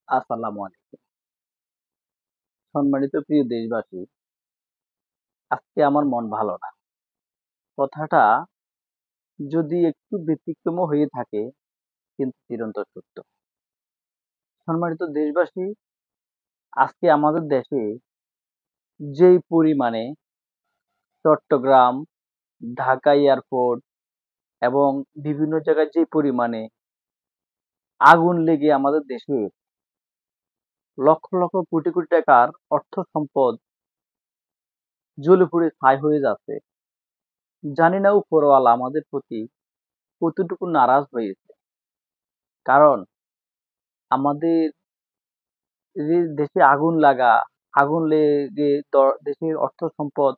আসসালামু আলাইকুম। সম্মানিত প্রিয় দেশবাসী, আজকে আমার মন ভালো না। কথাটা যদি একটু ব্যতিক্রমও হয়ে থাকে কিন্তু চিরন্তন সত্য। সম্মানিত দেশবাসী, আজকে আমাদের দেশে যেই পরিমাণে চট্টগ্রাম, ঢাকা এয়ারপোর্ট এবং বিভিন্ন জায়গায় যে পরিমাণে আগুন লেগে আমাদের দেশে লক্ষ লক্ষ কোটি কোটি টাকার অর্থ সম্পদ জ্বলে পুড়ে ছাই হয়ে যাচ্ছে। জানি না উপরওয়ালা আমাদের প্রতি কতটুকু নারাজ হয়েছে। কারণ আমাদের যে দেশে আগুন লাগা, আগুন লেগে দেশের অর্থ সম্পদ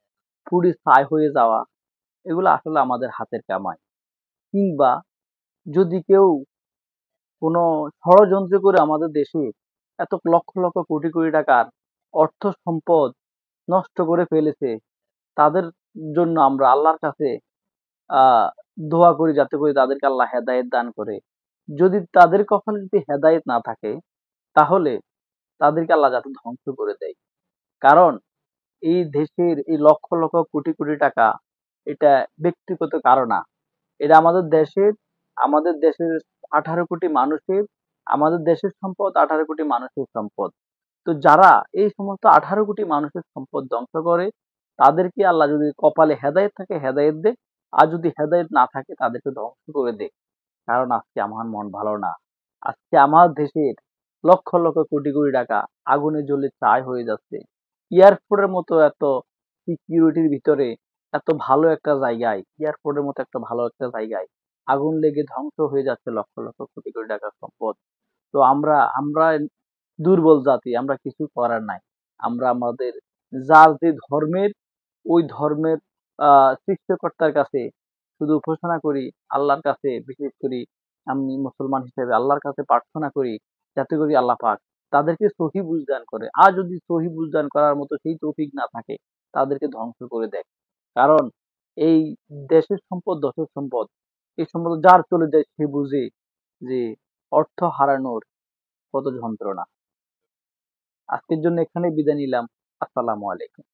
পুড়ে ছাই হয়ে যাওয়া, এগুলো আসলে আমাদের হাতের কামাই। কিংবা যদি কেউ কোনো ষড়যন্ত্র করে আমাদের দেশে এত লক্ষ লক্ষ কোটি কোটি টাকার অর্থ সম্পদ নষ্ট করে ফেলেছে, তাদের জন্য আমরা আল্লাহর কাছে আহ দোয়া করি যাতে করে তাদেরকে আল্লাহ হেদায়েত দান করে। যদি তাদের কখনো যদি হেদায়েত না থাকে, তাহলে তাদেরকে আল্লাহ যাতে ধ্বংস করে দেয়। কারণ এই দেশের এই লক্ষ লক্ষ কোটি কোটি টাকা এটা ব্যক্তিগত কারো না। এটা আমাদের দেশের 18 কোটি মানুষের, আমাদের দেশের সম্পদ, 18 কোটি মানুষের সম্পদ। তো যারা এই সমস্ত 18 কোটি মানুষের সম্পদ ধ্বংস করে, তাদেরকে আল্লাহ যদি কপালে হেদায়েত থাকে হেদায়েত দেয়, আর যদি হেদায়েত না থাকে তাদেরকে ধ্বংস করে দেয়। কারণ আজকে আমার মন ভালো না। আজকে আমার দেশের লক্ষ লক্ষ কোটি কোটি টাকা আগুনে জ্বলে ছাই হয়ে যাচ্ছে। এয়ারপোর্টের মতো এত সিকিউরিটির ভিতরে এত ভালো একটা জায়গায়, এয়ারপোর্টের মতো একটা ভালো একটা জায়গায় আগুন লেগে ধ্বংস হয়ে যাচ্ছে লক্ষ লক্ষ কোটি কোটি টাকার সম্পদ। তো আমরা দুর্বল জাতি, আমরা কিছু করার নাই। আমরা আমাদের যার যে ধর্মের, ওই ধর্মের সৃষ্টিকর্তার কাছে শুধু ঘোষণা করি, আল্লাহর কাছে বিশেষ করি, আমি মুসলমান হিসেবে আল্লাহর কাছে প্রার্থনা করি যাতে করে আল্লাহ পাক তাদেরকে সহি বুঝ দান করে। আর যদি সহি বুঝ দান করার মতো সেই তৌফিক না থাকে, তাদেরকে ধ্বংস করে দেয়। কারণ এই দেশের সম্পদ দশের সম্পদ, এই সম্পদ যার চলে যায় সে বুঝে যে অর্থ হারানোর কত যন্ত্রণা। আজকের জন্য এখানে বিদায় নিলাম। আসসালামু আলাইকুম।